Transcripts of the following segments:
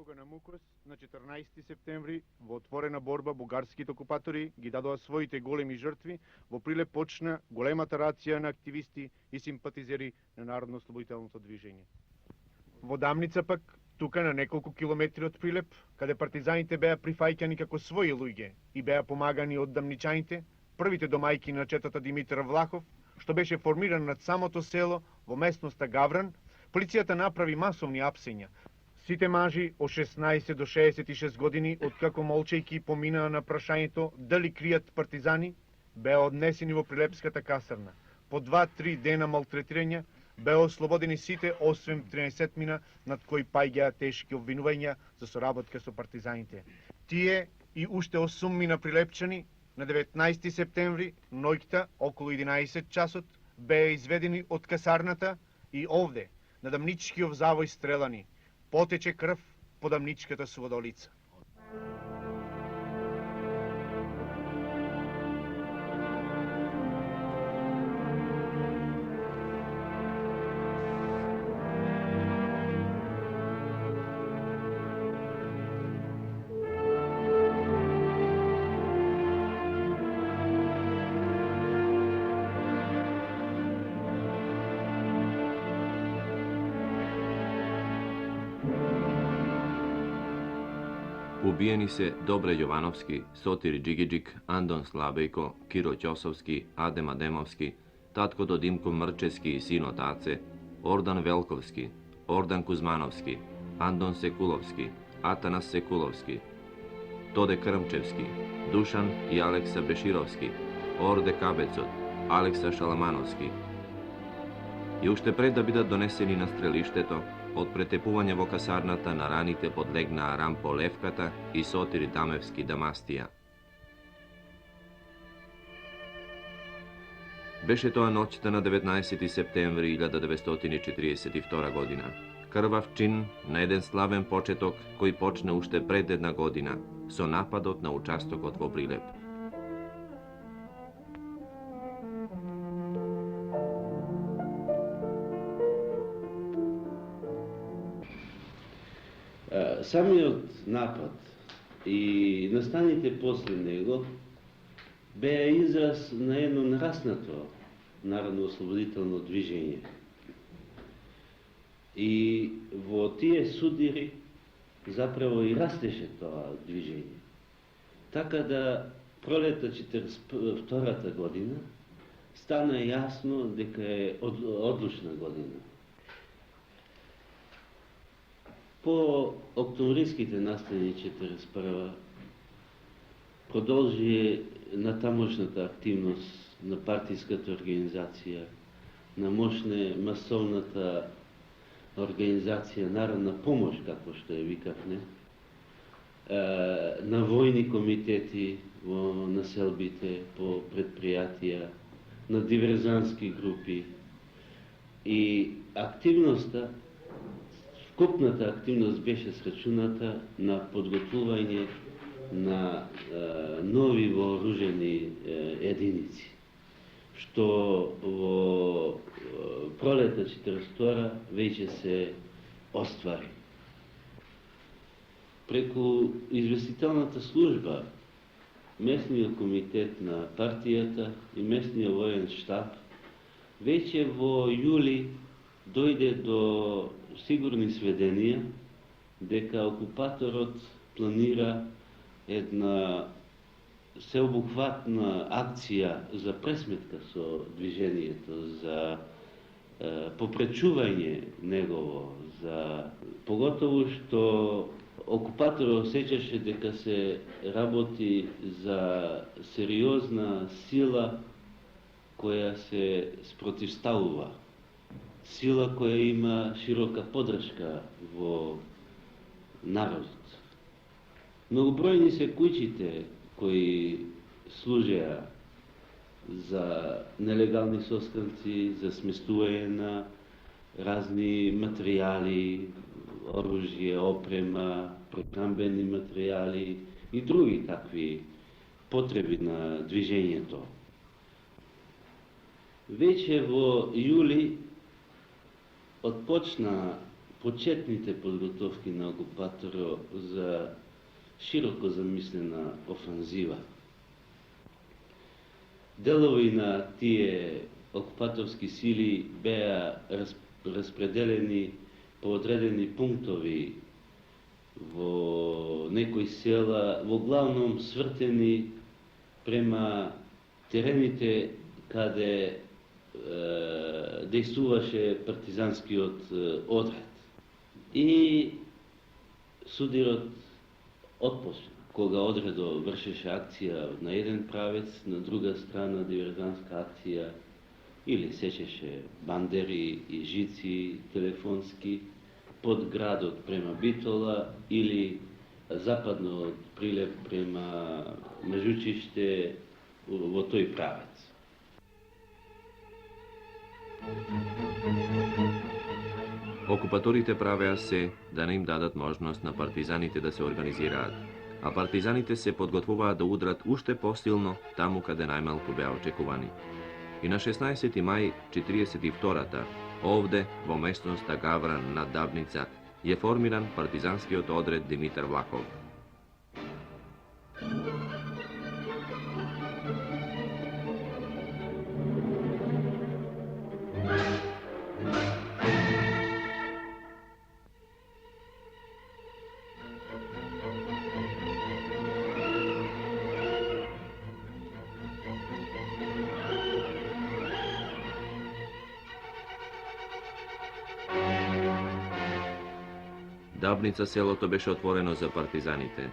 кога на Мукос на 14 септември во отворена борба бугарските окупатори ги дадоа своите големи жртви, во Прилеп почна големата рација на активисти и симпатизери на Народно-ослободителното движење. Во Дамница пак, тука на неколку километри од Прилеп, каде партизаните беа прифаќани како своји луѓе и беа помагани од дамничаните, првите домајки на четата Димитар Влахов, што беше формиран над самото село во местноста Гавран, полицијата направи масовни апсења. Сите мажи од 16 до 66 години, откако молчејки поминаа на прашањето дали кријат партизани, беа однесени во Прилепската касарна. По 2-3 дена малтретирања беа ослободени сите, освен 13 над кои паѓаа тешки обвинувања за соработка со партизаните. Тие и уште 8 прилепчани на 19 септември, ноќта, околу 11 часот, беа изведени од касарната и овде, на Дамничкиов завој стрелани. Потече крв по Дамничката сводолица. Убиени се Добре Јовановски, Сотир Джигиджик, Андон Слабејко, Киро Ќосовски, Адем Адемовски, таткото Димко Мрчевски и синот Аце, Ордан Велковски, Ордан Кузмановски, Андон Секуловски, Атанас Секуловски, Тоде Крмчевски, Душан и Алекса Бешировски, Орде Кабецот, Алекса Шаламановски. И уште пред да бидат донесени на стрелиштето, од претепување во касарната на раните подлегнаа Рампо Левката и Сотир Дамевски Дамастија. Беше тоа ноќта на 19 септември 1942 година. Крвав чин на еден славен почеток кој почна уште пред една година со нападот на участокот во Прилеп. Самиот напад и настаните после него беа израз на едно нараснато народно-ослободително движење. И во тие судири заправо и растеше тоа движење. Така да пролета 42 година стана јасно дека е одлучна година. По октомвриските настани 41 продолжи натамошната активност на партиската организација, на масовната организација Народна помош, како што ја викавме, на војни комитети во населбите, по предпријатија, на диверзански групи и активноста, вкупната активност беше срачуната на подготвување на нови вооружени единици, што во пролета 42 веќе се оствари. Преку известителната служба, местниот комитет на партијата и местниот воен штаб, веќе во јули дојде до сигурни сведенија дека окупаторот планира една сеобухватна акција за пресметка со движењето, за попречување негово, за поготово што окупаторот осеќаше дека се работи за сериозна сила која се спротивставува, сила која има широка подршка во народот. Многобројни се куќите кои служеа за нелегални сосканци, за сместување на разни материјали, оружје, опрема, прехранбени материјали и други такви потреби на движењето. Веќе во јули отпочна почетните подготовки на окупаторот за широко замислена офанзива. Делови на тие окупаторски сили беа распределени по одредени пунктови во некои села, во главном свртени према терените каде действуваше партизанскиот одред. И судирот отпочна. Кога одредо вршеше акција на еден правец, на друга страна диверзантска акција, или сечеше бандери и жици телефонски под градот према Битола, или западно од Прилеп према Меđučište во тој правец. Окупаторите правеа се да не им дадат можност на партизаните да се организираат, а партизаните се подготвуваат да удрат уште посилно таму каде најмалку беа очекувани. И на 16. мај 42-та, овде, во местноста Гавран над Дабница, е формиран партизанскиот одред Димитар Влахов. Дабница селото беше отворено за партизаните.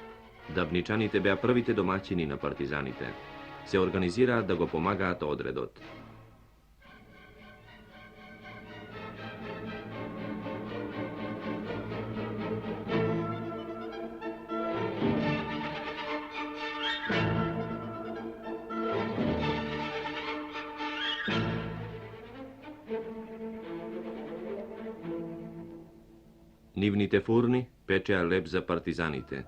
Дабничаните беа првите домаќини на партизаните. Се организираат да го помагаат одредот. Нивните фурни печеа леб за партизаните,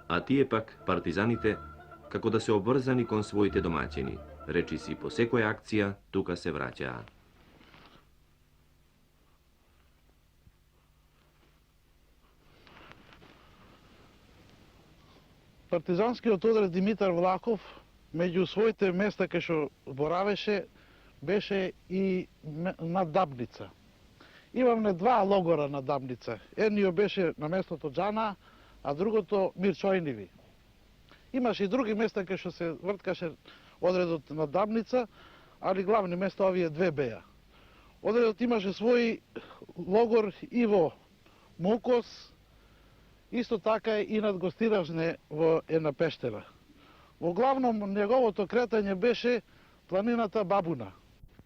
а тие пак, партизаните, како да се обврзани кон своите домаќини, речи си по секоја акција, тука се враќаа. Партизанскиот одред Димитар Влахов, меѓу своите места кај што боравеше, беше и на Дабница. Имавме два логора на Дабница. Едниот беше на местото Джана, а другото Мирчојниви. Имаше и други места кај што се врткаше одредот на Дабница, али главни места овие две беа. Одредот имаше свој логор и во Мукос, исто така и над Гостиражне во една пештера. Во главном неговото кретање беше планината Бабуна.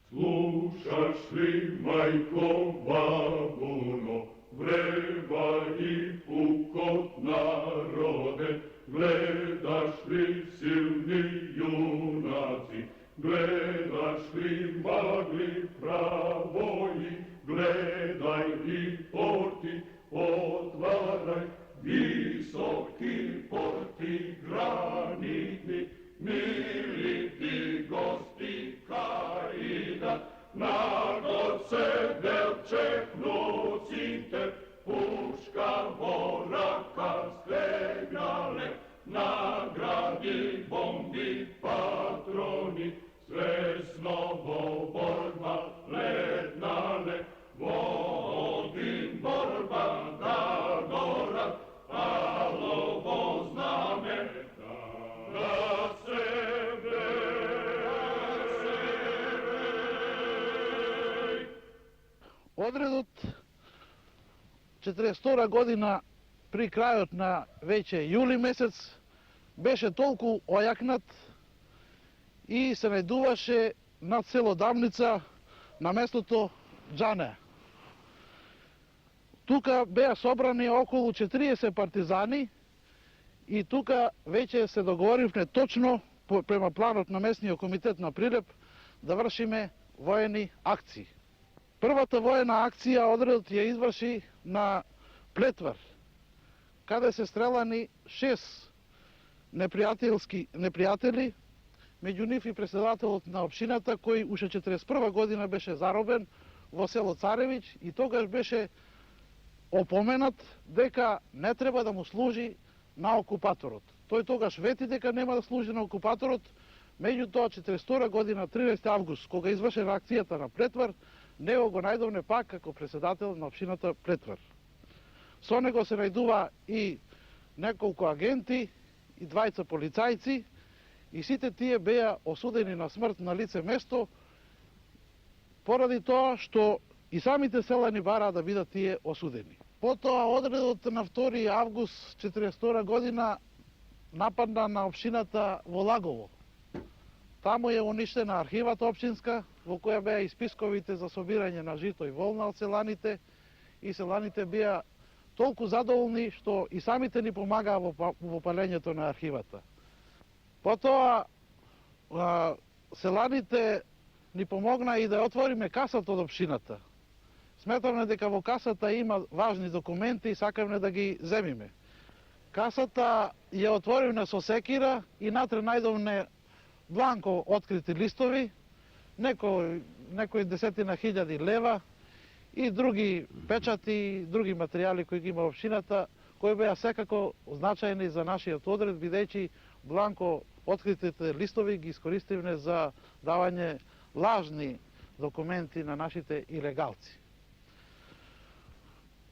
Слушаш ли, мајко Бабуно, врева и пукот народен, гледаш ли силни јунаци, гледаш ли магли правои, гледај и порти отварај, високи порти гранитни, мили ти гости кајдат, на год седел чекноците, пушка во рака стегнале, награди, бомби, патрони, свесно во борба летнале, во один борба да горат, ало во знаме да себе. Одредот 42 година при крајот на веќе јули месец беше толку ојакнат и се најдуваше над село Дабница на местото Джане. Тука беа собрани околу 40 партизани и тука веќе се договоривме точно према планот на местниот комитет на Прилеп да вршиме воени акции. Првата воена акција одредот ја изврши на Плетвар, каде се стрелани 6 непријатели, меѓу нив и председателот на општината, кој уште 41 година беше заробен во село Царевиќ и тогаш беше опоменат дека не треба да му служи на окупаторот. Тој тогаш вети дека нема да служи на окупаторот, меѓутоа 42 година, 13 август, кога извршена акцијата на Плетвар, него го најдовне пак како председател на општината Плетвар. Со него се најдува и неколку агенти и двајца полицајци и сите тие беа осудени на смрт на лице место поради тоа што и самите селани бараа да бидат тие осудени. Потоа одредот на 2 август 42 година нападна на општината во Лагово. Таму е уништена архивата општинска, во која беа и списковите за собирање на жито и волна од селаните, и селаните беа толку задоволни што и самите ни помагаа во палењето на архивата. Потоа селаните ни помогна и да отвориме касата од општината. Сметаме дека во касата има важни документи и сакаме да ги земиме. Касата ја отворивме со секира и натре најдовме бланко открити листови, некои десетина хиљади лева и други печати, други материјали кои ги има општината, кои беа секако значајни за нашиот одред, бидејќи бланко откритите листови ги искористивме за давање лажни документи на нашите илегалци.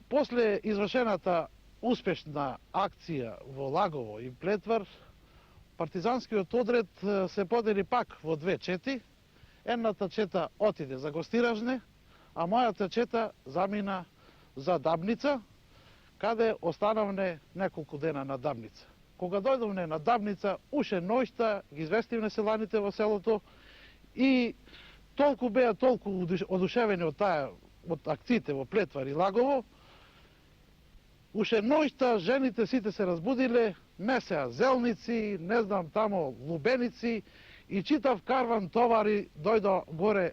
После извршената успешна акција во Лагово и Плетвар, партизанскиот одред се подели пак во две чети. Едната чета отиде за Гостиражне, а мојата чета замина за Дабница, каде останавне неколку дена на Дабница. Кога дојдовне на Дабница, уште ноќта ги известивне селаните во селото и беа толку одушевени од акциите во Плетвар и Лагово, уште ноќта жените сите се разбудиле, месеа зелници, не знам тамо лубеници и читав карван товари дојдо горе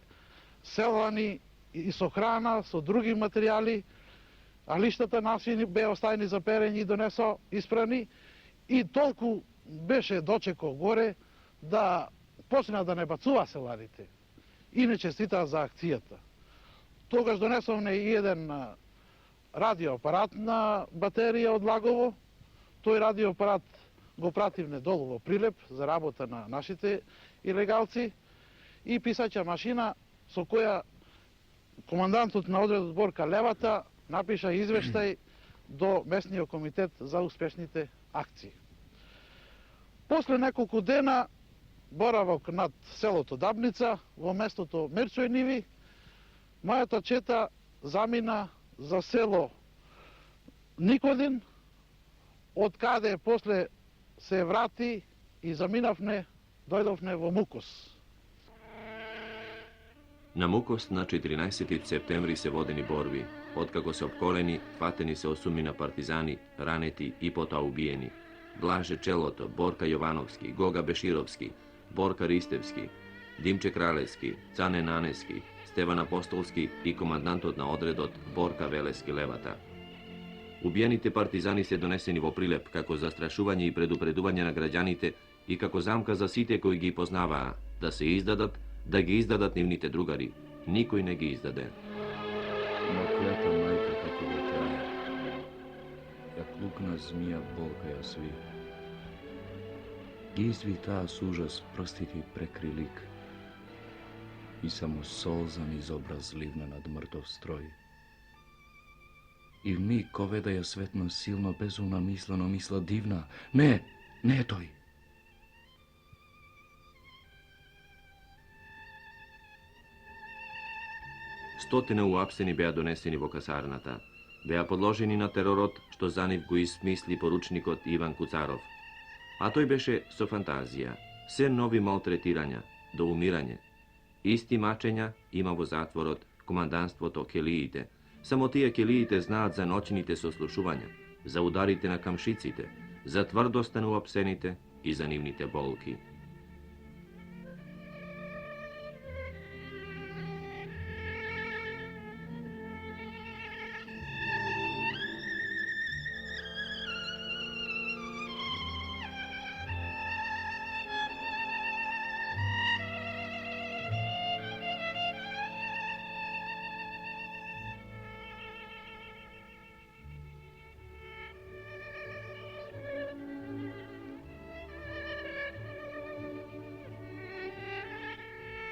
селани и со храна, со други материјали, а лиштата наши беа оставени за перење и донесо испрани и толку беше дочеко горе да почна да не бацува селаните и не честитаа за акцијата. Тогаш донесовме и еден радиоапарат на батерија од Лагово. Тој радиоапарат го пративме долу во Прилеп за работа на нашите илегалци и писача машина со која командантот на одредот Борка Левата напиша извештај до местниот комитет за успешните акции. После неколку дена боравок над селото Дабница во местото Мерчој Ниви, мојата чета замина за село Никодин, од каде после се врати и заминавме, дојдовме во Мукос. На Мукос на 14. септември се водени борби, откако се обколени, фатени се осумина партизани, ранети и потоа убиени. Блаже Челото, Борка Јовановски, Гога Бешировски, Борка Ристевски, Димче Кралевски, Цане Нанески, Стеван Апостолски и командантот на одредот Борка Велески Левата. Убиените партизани се донесени во Прилеп како застрашување и предупредување на граѓаните и како замка за сите кои ги познаваа, да се издадат, да ги издадат нивните другари. Никој не ги издаде. Но клета мајка како го трае, ја клукна змија болка ја сви. Ги изви таа с ужас прстите и прекри лик и само солзан изобраз ливна над мртов строј. И ми коведа ја светно силно безумна мислено мисла дивна. Не е тој. Стотина уапсени беа донесени во касарната. Беа подложени на теророт што за нив го измисли поручникот Иван Куцаров. А тој беше со фантазија. Се нови малтретирања, до умирање. Исти мачења има во затворот команданството келиите. Само тие келиите знаат за ноќните сослушувања, за ударите на камшиците, за тврдоста на уапсените и за нивните болки.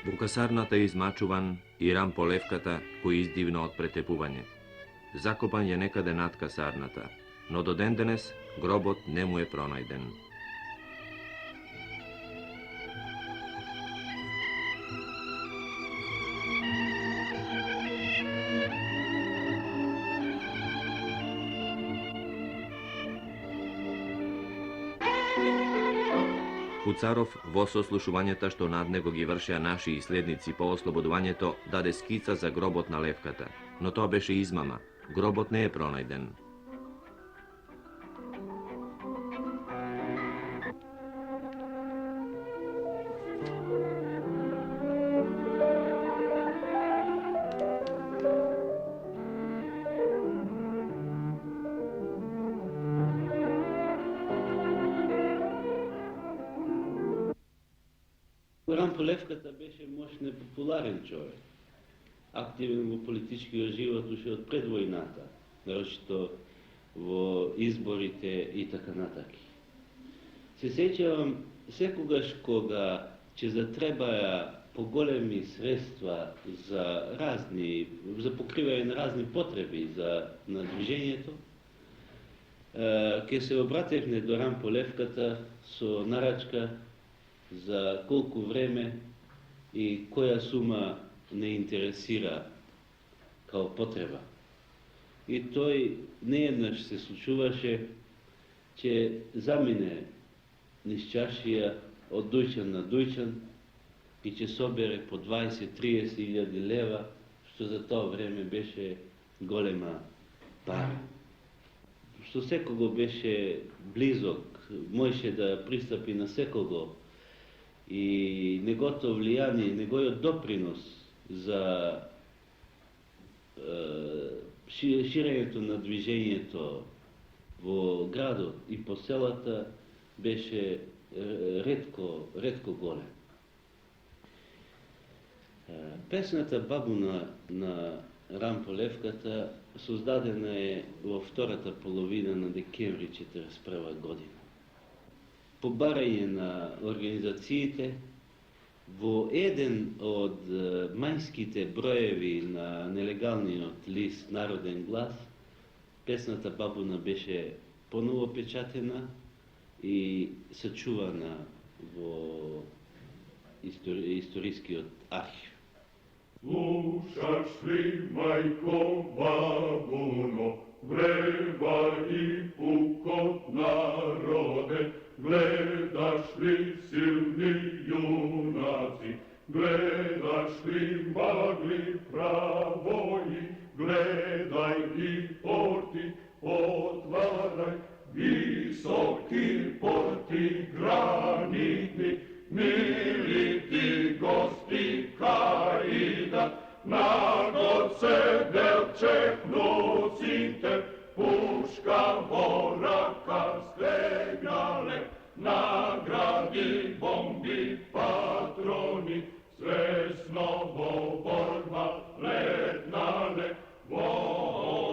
Во касарната е измачуван и рамполевката кој издивна од претепување. Закопан е некаде над касарната, но до ден денес гробот не му е пронајден. Куцаров во сослушувањата што над него ги вршеа наши иследници по ослободувањето даде скица за гробот на Левката, но тоа беше измама. Гробот не е пронајден. Рамполевката беше мощен и популарен човек. Активен во политичкиот живот уште од пред војната, нарочито во изборите и така натаки. Се сеќавам секогаш кога ќе затребаја поголеми средства за покривање на разни потреби на движењето, ќе се обратевме до Рамполевката со нарачка за колку време и која сума не интересира као потреба. И тој нееднаш се случуваше, че замине низ чашија од дујчан на дујчан и че собере по 20-30 илјади лева, што за тоа време беше голема пара. Што секого беше близок, можеше да пристапи на секого, и негото влијание, негојот допринос за ширењето на движењето во градот и по селата беше ретко голем. Песната Бабуна на Рамполевката создадена е во втората половина на декември 1941 година. По барање на организациите, во еден од мајските броеви на нелегалниот лист Народен глас, песната Бабуна беше поново печатена и сачувана во историскиот архив. Слушаш ли, мајко Бабуно, врева и пукот народен, гледаш ли силни јунаци, гледаш ли магли правои, гледај и порти отварај, високи порти гранитни, мили ти гости каидат, на год седел чекноците, пушка во рака стегнале, награди, бомби, патрони, свесно во борба летнале, во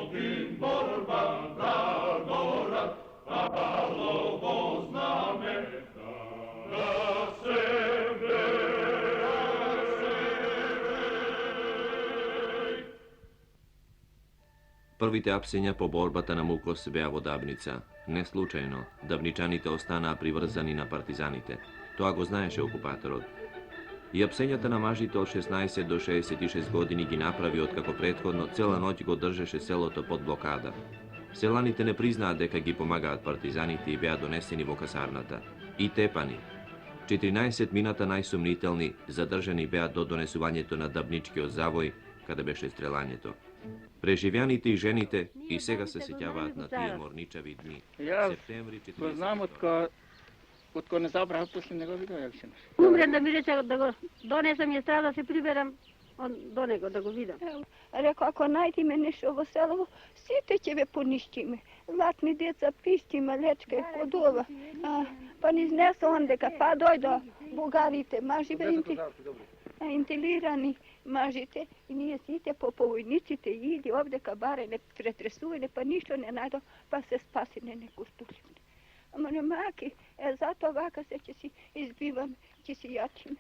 один борба да горат, палово знаме да се Првите апсења по борбата на Мукос беа во Дабница. Не случајно, дабничаните останаа приврзани на партизаните. Тоа го знаеше окупаторот. И апсењата на мажите од 16 до 66 години ги направи откако претходно цела ноќ го држеше селото под блокада. Селаните не признаат дека ги помагаат партизаните и беа донесени во касарната. И тепани. 14 мината најсумнителни задржани беа до донесувањето на Дабничкиот завој, каде беше стрелањето. Преживјаните и жените и сега се сеќаваат на тие морничави дни. Септември 40. Го знам откако не забрав, после не го видов јак се. Умре да ми рече да го донесам ја страда да се приберам до него да го видам. Рекao, ако најдиме нешто во село, сите ќе ве понищиме. Златни деца, пистиме, лечка и подува. Па ни изнесо он дека па дојдо бугарите, маживе интелирани мажите и ние сите по војниците иди овдека баре не претресувале, па ништо не најдо, па се спасине неку стуливне. Ама не маки, затоа вака се ќе си избиваме, ќе си јачиме.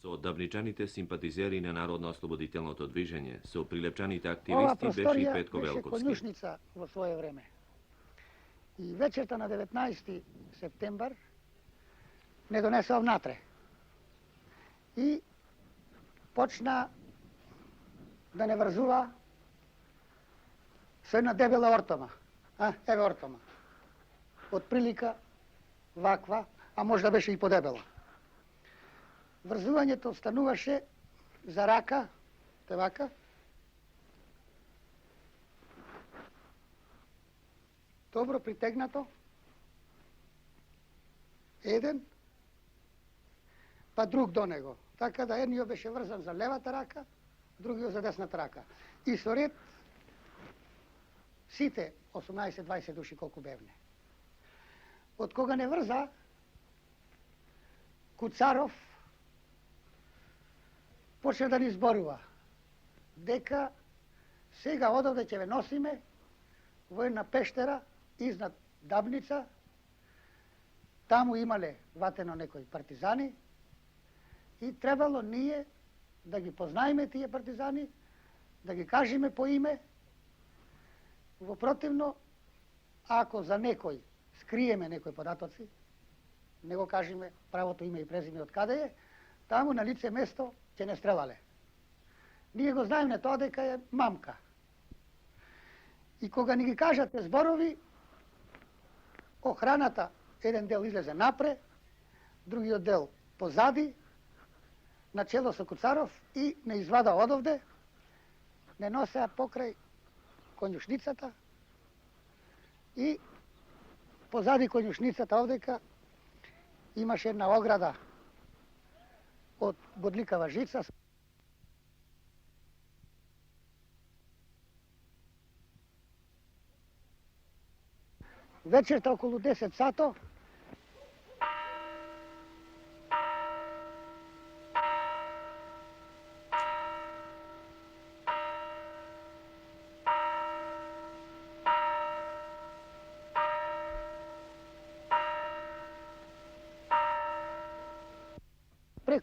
Со давничаните симпатизери на Народно-ослободителното движење, со прилепчаните Ова активисти беше и просторија Петко беше Велковски. конјушница во свое време. И вечерта на 19 септембар не донесов натре. И почна да не врзува со една дебела ортома. Еве ортома. Од прилика ваква, а можда беше и подебела. Врзувањето стануваше за рака, вака, добро притегнато, еден, па друг до него. Така да едниот беше врзан за левата рака, другиот за десната рака. И со ред сите 18-20 души колку бевне. Од кога не врза, Куцаров почна да ни зборува дека сега одовде ќе ве носиме во една пештера изнад Дабница, таму имале ватено некои партизани и требало ние да ги познаеме тие партизани, да ги кажеме по име. Во противно, ако за некој скриеме некои податоци, не го кажеме правото име и презиме од каде е, таму на лице место ќе не стрелале. Ние го знаеме тоа дека е мамка. И кога ни ги кажате зборови, охраната еден дел излезе напре, другиот дел позади, начело со Куцаров и не извада одовде, не носеа покрај конјушницата и позади конјушницата овдека имаше една ограда од бодликава жица. Вечерта околу 10 сато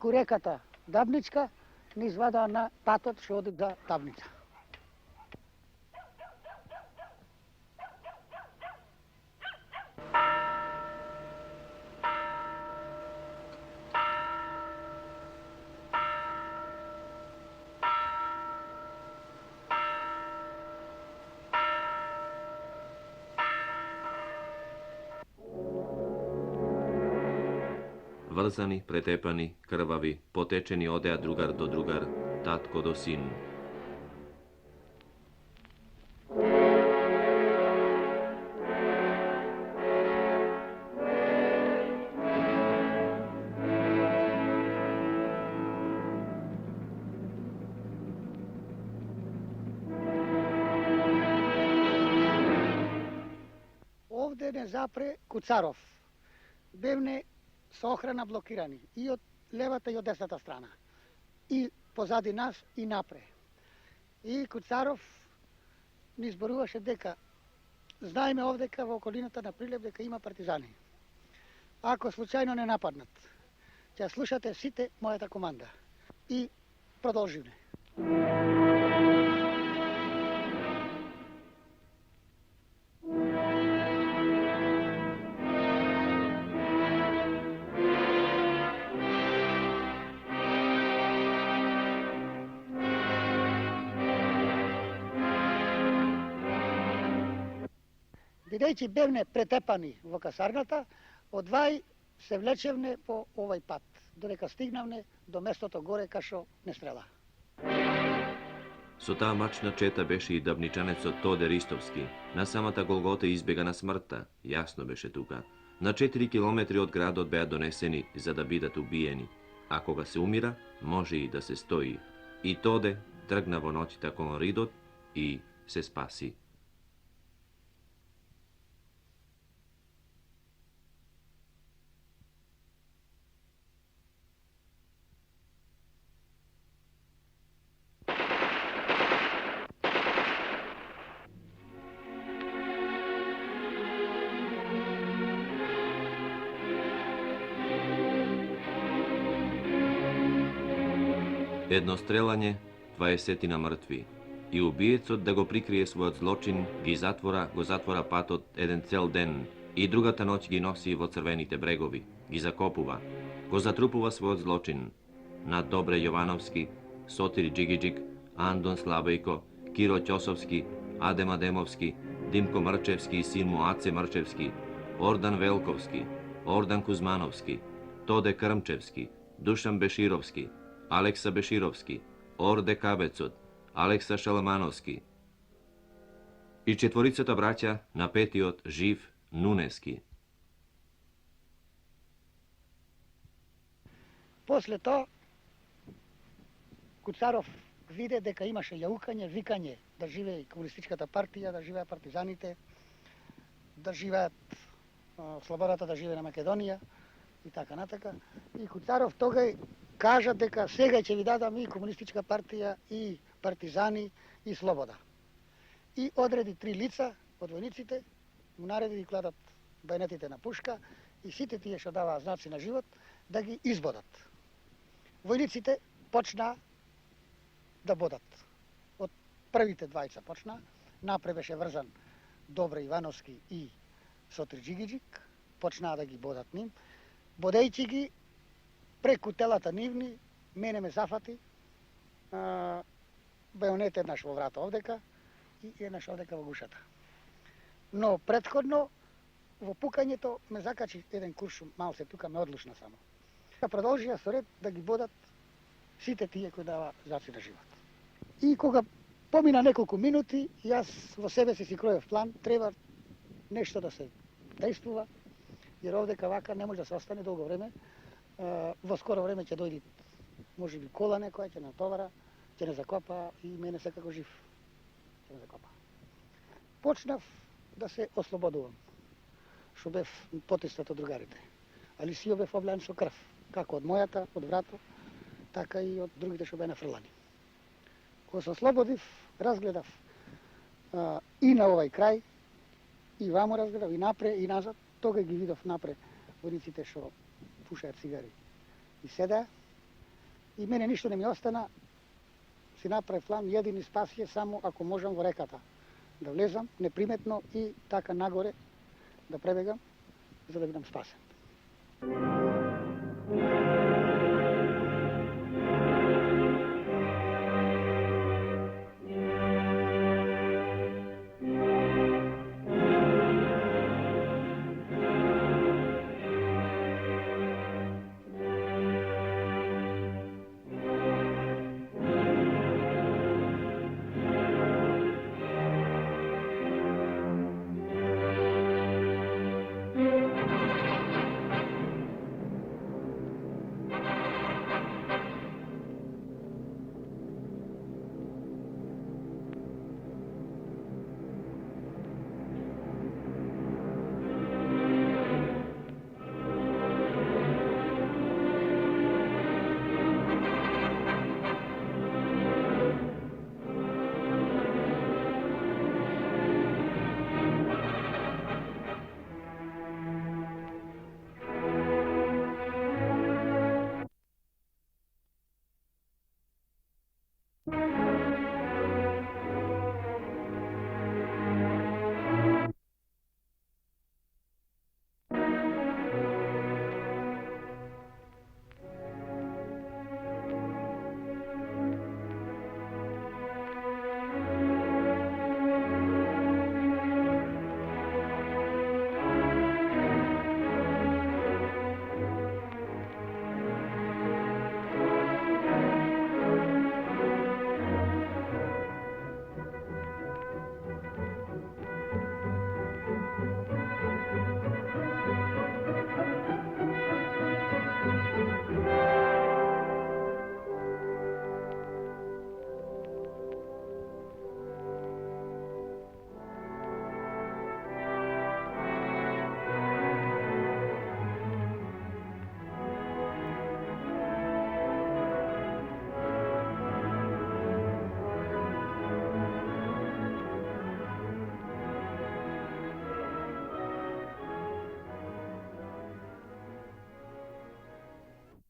преку реката Дабничка ни извадаа на патот што оди за Дабница. Врзани, претепани, крвави, потечени одеа другар до другар, татко до син. Овде не запре Куцаров. Бевне со охрана блокирани и од левата и од десната страна. И позади нас и напре. И Куцаров ни зборуваше дека знаеме овдека во околината на Прилеп дека има партизани. Ако случајно не нападнат, ќе слушате сите мојата команда. И продолживме. Бидејќи бевне претепани во касарната, одвај се влечевне по овај пат, додека стигнавне до местото горе кашо не стрела. Со таа мачна чета беше и дабничанецот Тоде Ристовски. На самата Голгота избега на смртта, јасно беше тука. На 4 километри од градот беа донесени за да бидат убиени. А кога се умира, може и да се стои. И Тоде тргна во ноќта кон Ридот и се спаси. Едно стрелање, 20 мртви. И убиецот да го прикрие својот злочин, го затвора патот еден цел ден и другата ноќ ги носи во црвените брегови, ги закопува, го затрупува својот злочин над Добре Јовановски, Сотир Джигиджик, Андон Слабејко, Киро Ќосовски, Адем Адемовски, Димко Мрчевски и син му Аце Мрчевски, Ордан Велковски, Ордан Кузмановски, Тоде Крмчевски, Душан Бешировски, Алекса Бешировски, Орде Кабецот, Алекса Шаламановски и четворицата браќа на петиот жив Нунески. После тоа, Куцаров виде дека имаше јаукање, викање да живее комунистичката партија, да живеат партизаните, да живеат слободата, да живее на Македонија и така натака. И Куцаров тогај кажа дека сега ќе ви дадам и комунистичка партија, и партизани, и слобода. И одреди 3 лица од војниците, му нареди да кладат бајнетите на пушка и сите тие што даваа знаци на живот да ги избодат. Војниците почнаа да бодат. Од првите двајца почна, напред беше врзан Добре Ивановски и Сотир Джигиджик, почнаа да ги бодат ним, бодејќи ги преку телата нивни, мене ме зафати, бајонет еднаш во врата овдека и еднаш овдека во гушата. Но претходно, во пукањето ме закачи еден куршум, мал се тука ме одлушна само. Продолжија со ред да ги бодат сите тие кои дава знаци на живот. И кога помина неколку минути, јас во себе си кроев план, треба нешто да се действува, jer ovdека вака не може да се остане долго време. Во скоро време ќе дојди, може би, кола некоја, ќе натовара, ќе не закопа и мене секако жив. Ќе не закопа. Почнав да се ослободувам, што бев потиснат од другарите. Али сио бев облеан со крв, како од мојата, од врато, така и од другите што беа нафрлани. Кога се ослободив, разгледав и на овај крај, и вамо разгледав, и напре, и назад, тога ги видов напре војниците што пушаат цигари и седеа. И мене ништо не ми остана, си направив план, едини спас е само ако можам во реката да влезам неприметно и така нагоре да пребегам, за да бидам спасен.